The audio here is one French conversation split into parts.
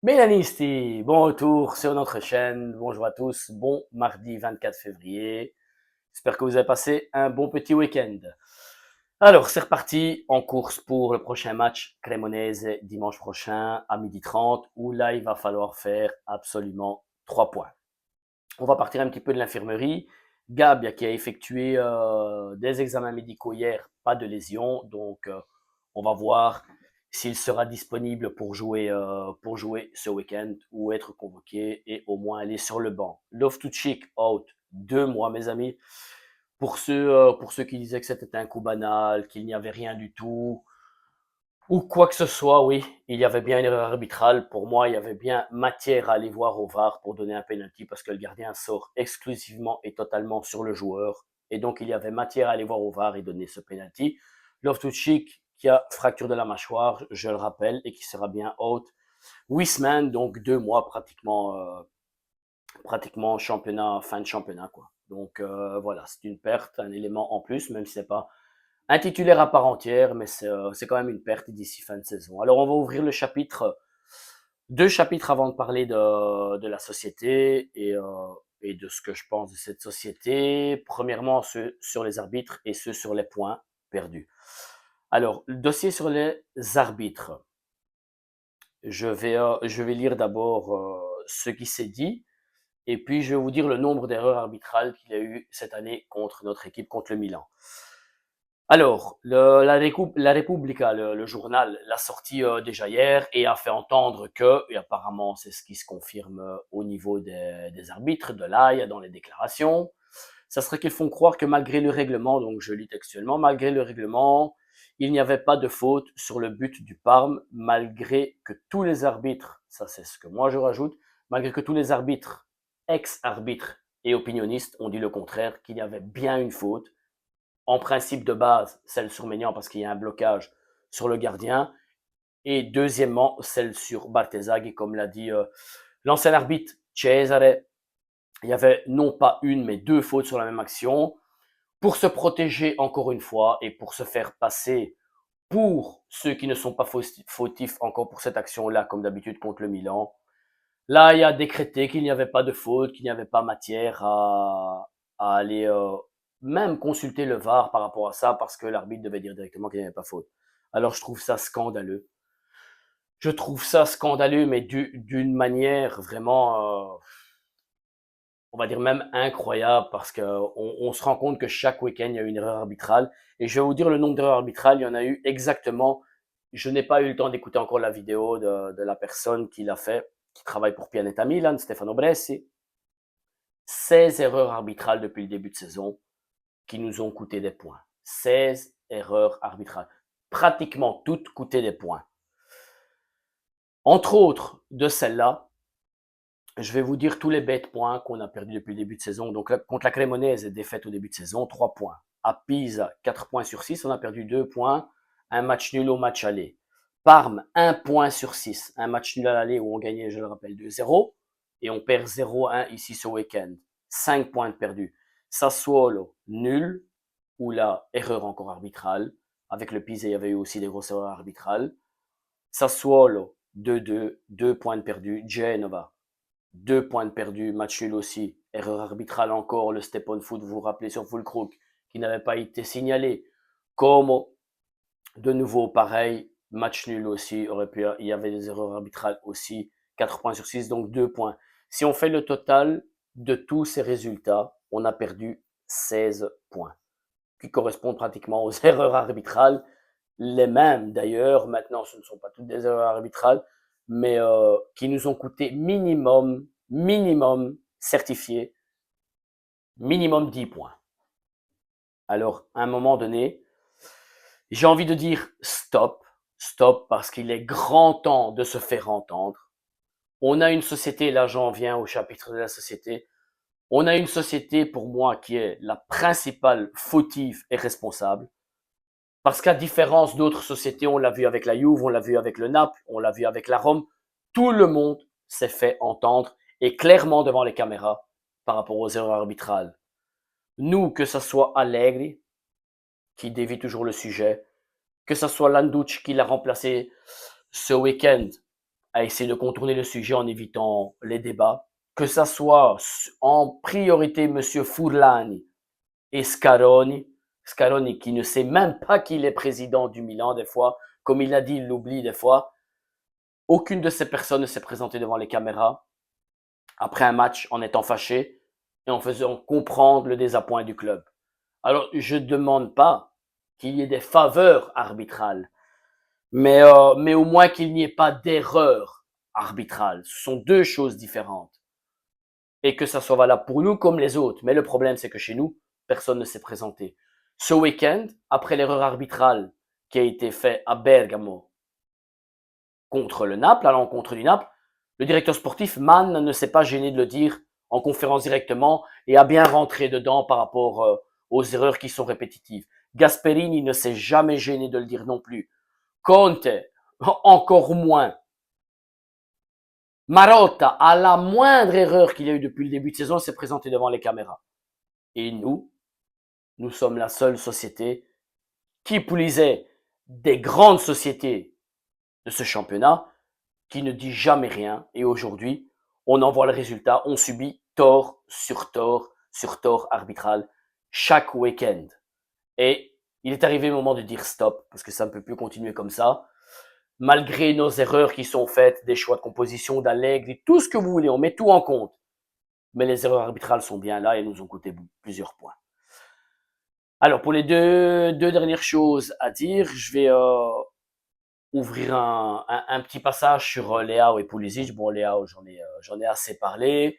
Mélanisti, bon retour sur notre chaîne. Bonjour à tous. Bon mardi 24 février. J'espère que vous avez passé un bon petit week-end. Alors, c'est reparti en course pour le prochain match Cremonese dimanche prochain à 12h30 où là, il va falloir faire absolument 3 points. On va partir un petit peu de l'infirmerie. Gab, qui a effectué des examens médicaux hier, pas de lésion, donc on va voir s'il sera disponible pour jouer ce week-end ou être convoqué et au moins aller sur le banc. Loftus-Cheek out 2 mois, mes amis. Pour ceux qui disaient que c'était un coup banal, qu'il n'y avait rien du tout, ou quoi que ce soit, oui, il y avait bien une erreur arbitrale. Pour moi, il y avait bien matière à aller voir au VAR pour donner un penalty parce que le gardien sort exclusivement et totalement sur le joueur. Et donc, il y avait matière à aller voir au VAR et donner ce penalty. Loftus-Cheek, qui a fracture de la mâchoire, je le rappelle, et qui sera bien out. 8 semaines, donc 2 mois pratiquement championnat, fin de championnat, quoi. Donc voilà, c'est une perte, un élément en plus, même si c'est pas un titulaire à part entière, mais c'est quand même une perte d'ici fin de saison. Alors on va ouvrir le chapitre, 2 chapitres avant de parler de la société et de ce que je pense de cette société. Premièrement, ceux sur les arbitres et ceux sur les points perdus. Alors, le dossier sur les arbitres. Je vais lire d'abord ce qui s'est dit, et puis je vais vous dire le nombre d'erreurs arbitrales qu'il y a eu cette année contre notre équipe, contre le Milan. Alors, la Repubblica, le journal, l'a sorti déjà hier et a fait entendre que, et apparemment c'est ce qui se confirme au niveau des arbitres, de l'AIA dans les déclarations, ça serait qu'ils font croire que malgré le règlement, donc je lis textuellement, malgré le règlement, il n'y avait pas de faute sur le but du Parme, malgré que tous les arbitres, ça c'est ce que moi je rajoute, malgré que tous les arbitres, ex-arbitres et opinionnistes ont dit le contraire, qu'il y avait bien une faute, en principe de base, celle sur Maignan parce qu'il y a un blocage sur le gardien. Et deuxièmement, celle sur Bartezag. Et comme l'a dit l'ancien arbitre Cesare, il y avait non pas une, mais 2 fautes sur la même action. Pour se protéger encore une fois et pour se faire passer pour ceux qui ne sont pas fautifs encore pour cette action-là, comme d'habitude contre le Milan, là, il a décrété qu'il n'y avait pas de faute, qu'il n'y avait pas matière à aller même consulter le VAR par rapport à ça, parce que l'arbitre devait dire directement qu'il n'y avait pas faute. Alors, je trouve ça scandaleux. Je trouve ça scandaleux, mais d'une manière vraiment, on va dire même incroyable, parce que on se rend compte que chaque week-end, il y a une erreur arbitrale. Et je vais vous dire le nombre d'erreurs arbitrales, il y en a eu exactement. Je n'ai pas eu le temps d'écouter encore la vidéo de la personne qui l'a fait, qui travaille pour Pianeta Milan, Stefano Bressi. 16 erreurs arbitrales depuis le début de saison qui nous ont coûté des points. 16 erreurs arbitrales. Pratiquement toutes coûté des points. Entre autres de celles-là, je vais vous dire tous les bêtes points qu'on a perdus depuis le début de saison. Donc, contre la Cremonese, défaite au début de saison, 3 points. À Pisa, 4 points sur 6, on a perdu 2 points. Un match nul au match aller. Parme, 1 point sur 6. Un match nul à l'aller où on gagnait, je le rappelle, 2-0. Et on perd 0-1 ici ce week-end. 5 points de perdus. Sassuolo, nul. Ou là, erreur encore arbitrale. Avec le Pisa, il y avait eu aussi des grosses erreurs arbitrales. Sassuolo, 2-2, 2 points de perdus. Genova, 2 points de perdus, match nul aussi. Erreur arbitrale encore, le Step on Foot, vous vous rappelez sur Fulcrook, qui n'avait pas été signalé. Como, de nouveau pareil, match nul aussi, il y avait des erreurs arbitrales aussi. 4 points sur 6, donc 2 points. Si on fait le total de tous ces résultats, on a perdu 16 points, qui correspondent pratiquement aux erreurs arbitrales. Les mêmes d'ailleurs, maintenant ce ne sont pas toutes des erreurs arbitrales, mais qui nous ont coûté minimum certifié, minimum 10 points. Alors, à un moment donné, j'ai envie de dire stop, stop, parce qu'il est grand temps de se faire entendre. On a une société, là j'en viens au chapitre de la société, on a une société pour moi qui est la principale fautive et responsable. Parce qu'à différence d'autres sociétés, on l'a vu avec la Juve, on l'a vu avec le Naples, on l'a vu avec la Rome, tout le monde s'est fait entendre et clairement devant les caméras par rapport aux erreurs arbitrales. Nous, que ce soit Allegri, qui dévie toujours le sujet, que ce soit Landucci qui l'a remplacé ce week-end, à essayer de contourner le sujet en évitant les débats, que ça soit en priorité Monsieur Furlani et Scaroni, Scaroni qui ne sait même pas qu'il est président du Milan des fois, comme il l'a dit, il l'oublie des fois. Aucune de ces personnes ne s'est présentée devant les caméras après un match en étant fâché et en faisant comprendre le désappoint du club. Alors, je ne demande pas qu'il y ait des faveurs arbitrales, mais au moins qu'il n'y ait pas d'erreur arbitrale. Ce sont deux choses différentes. Et que ça soit valable pour nous comme les autres. Mais le problème, c'est que chez nous, personne ne s'est présenté. Ce week-end, après l'erreur arbitrale qui a été faite à Bergamo contre le Naples, à l'encontre du Naples, le directeur sportif, Mann, ne s'est pas gêné de le dire en conférence directement et a bien rentré dedans par rapport aux erreurs qui sont répétitives. Gasperini ne s'est jamais gêné de le dire non plus. Conte, encore moins. Marotta, à la moindre erreur qu'il y a eu depuis le début de saison, s'est présenté devant les caméras. Et nous sommes la seule société qui poulisait des grandes sociétés de ce championnat qui ne dit jamais rien. Et aujourd'hui, on en voit le résultat. On subit tort sur tort sur tort arbitral chaque week-end. Et il est arrivé le moment de dire stop, parce que ça ne peut plus continuer comme ça. Malgré nos erreurs qui sont faites, des choix de composition, d'Allegri, tout ce que vous voulez, on met tout en compte. Mais les erreurs arbitrales sont bien là et nous ont coûté plusieurs points. Alors, pour les deux dernières choses à dire, je vais ouvrir un petit passage sur Leao et Pulisic. Bon, Leao, j'en ai assez parlé.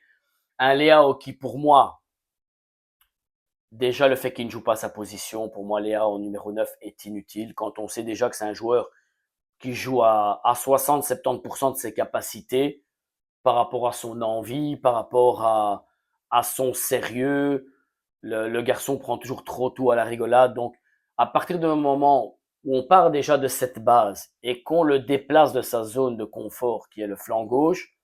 Un Leao qui, pour moi, déjà le fait qu'il ne joue pas sa position, pour moi, Leao en numéro 9 est inutile. Quand on sait déjà que c'est un joueur qui joue à 60-70% de ses capacités par rapport à son envie, par rapport à son sérieux. Le garçon prend toujours trop tout à la rigolade. Donc, à partir d'un moment où on part déjà de cette base et qu'on le déplace de sa zone de confort, qui est le flanc gauche,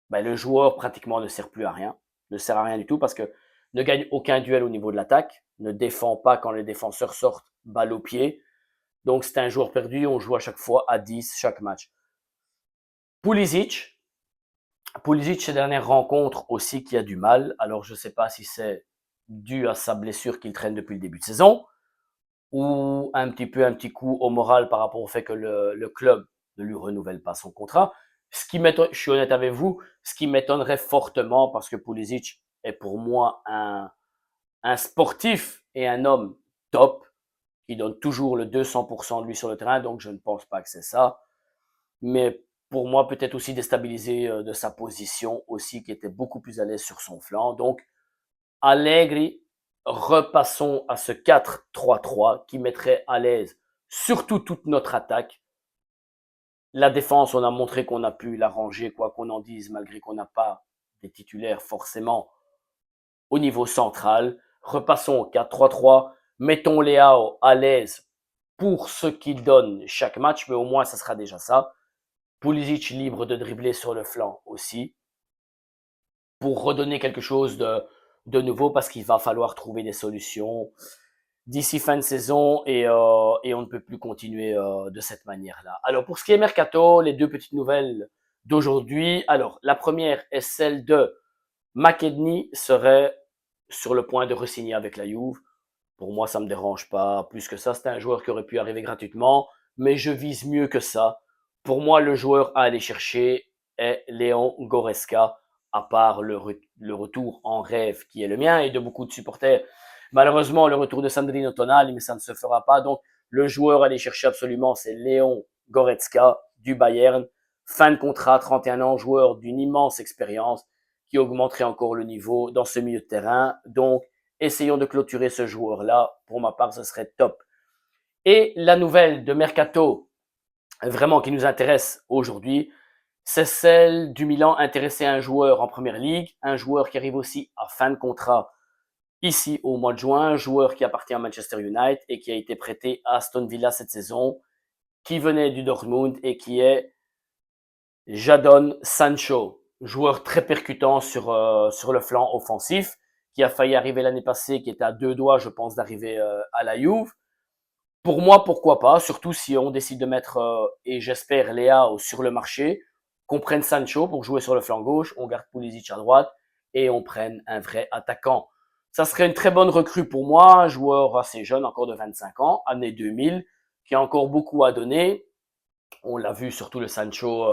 ben, le joueur pratiquement ne sert plus à rien. Ne sert à rien du tout parce que ne gagne aucun duel au niveau de l'attaque, ne défend pas quand les défenseurs sortent balle au pied. Donc, c'est un joueur perdu. On joue à chaque fois à 10 chaque match. Pulisic, ces dernières rencontres aussi qui a du mal. Alors, je ne sais pas si c'est dû à sa blessure qu'il traîne depuis le début de saison ou un petit coup au moral par rapport au fait que le club ne lui renouvelle pas son contrat. Ce qui m'étonne, je suis honnête avec vous, ce qui m'étonnerait fortement parce que Pulisic est pour moi un sportif et un homme top qui donne toujours le 200% de lui sur le terrain, donc je ne pense pas que c'est ça. Mais pour moi, peut-être aussi déstabilisé de sa position aussi, qui était beaucoup plus à l'aise sur son flanc. Donc, Allegri, repassons à ce 4-3-3 qui mettrait à l'aise surtout toute notre attaque. La défense, on a montré qu'on a pu l'arranger, quoi qu'on en dise, malgré qu'on n'a pas des titulaires forcément au niveau central. Repassons au 4-3-3, mettons Leao à l'aise pour ce qu'il donne chaque match, mais au moins ça sera déjà ça. Pulisic libre de dribbler sur le flanc aussi, pour redonner quelque chose de nouveau, parce qu'il va falloir trouver des solutions d'ici fin de saison et on ne peut plus continuer de cette manière-là. Alors pour ce qui est Mercato, les deux petites nouvelles d'aujourd'hui. Alors la première est celle de McKennie serait sur le point de re-signer avec la Juve. Pour moi, ça me dérange pas plus que ça. C'est un joueur qui aurait pu arriver gratuitement, mais je vise mieux que ça. Pour moi, le joueur à aller chercher est Léon Goretzka, à part le retour en rêve qui est le mien et de beaucoup de supporters. Malheureusement, le retour de Sandrino Tonali, mais ça ne se fera pas. Donc, le joueur à aller chercher absolument, c'est Léon Goretzka du Bayern. Fin de contrat, 31 ans, joueur d'une immense expérience qui augmenterait encore le niveau dans ce milieu de terrain. Donc, essayons de clôturer ce joueur-là. Pour ma part, ce serait top. Et la nouvelle de Mercato, vraiment qui nous intéresse aujourd'hui, c'est celle du Milan intéressé à un joueur en première ligue, un joueur qui arrive aussi à fin de contrat ici au mois de juin, un joueur qui appartient à Manchester United et qui a été prêté à Aston Villa cette saison, qui venait du Dortmund et qui est Jadon Sancho, joueur très percutant sur le flanc offensif, qui a failli arriver l'année passée, qui était à deux doigts, je pense, d'arriver à la Juve. Pour moi, pourquoi pas, surtout si on décide de mettre, et j'espère, Leao sur le marché, qu'on prenne Sancho pour jouer sur le flanc gauche, on garde Pulisic à droite et on prenne un vrai attaquant. Ça serait une très bonne recrue pour moi, un joueur assez jeune, encore de 25 ans, année 2000, qui a encore beaucoup à donner. On l'a vu, surtout le Sancho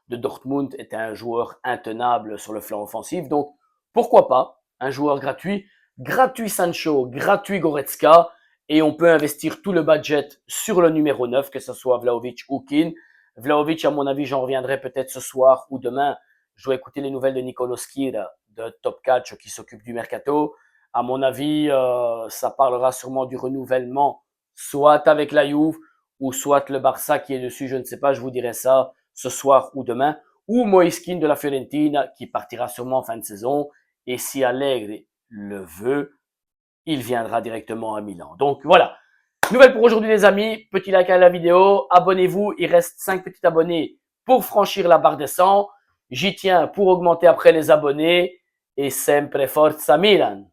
de Dortmund était un joueur intenable sur le flanc offensif. Donc, pourquoi pas un joueur gratuit, gratuit Sancho, gratuit Goretzka, et on peut investir tout le budget sur le numéro 9, que ce soit Vlahovic ou Kean. Vlahovic, à mon avis, j'en reviendrai peut-être ce soir ou demain. Je dois écouter les nouvelles de Nicolo Skir de Top Catch qui s'occupe du mercato. À mon avis, ça parlera sûrement du renouvellement, soit avec la Juve, ou soit le Barça qui est dessus, je ne sais pas, je vous dirai ça ce soir ou demain, ou Moïse Kean de la Fiorentina qui partira sûrement en fin de saison, et si Allegri le veut, il viendra directement à Milan. Donc voilà, nouvelle pour aujourd'hui les amis, petit like à la vidéo, abonnez-vous, il reste 5 petits abonnés pour franchir la barre des 100, j'y tiens pour augmenter après les abonnés, et sempre forza Milan.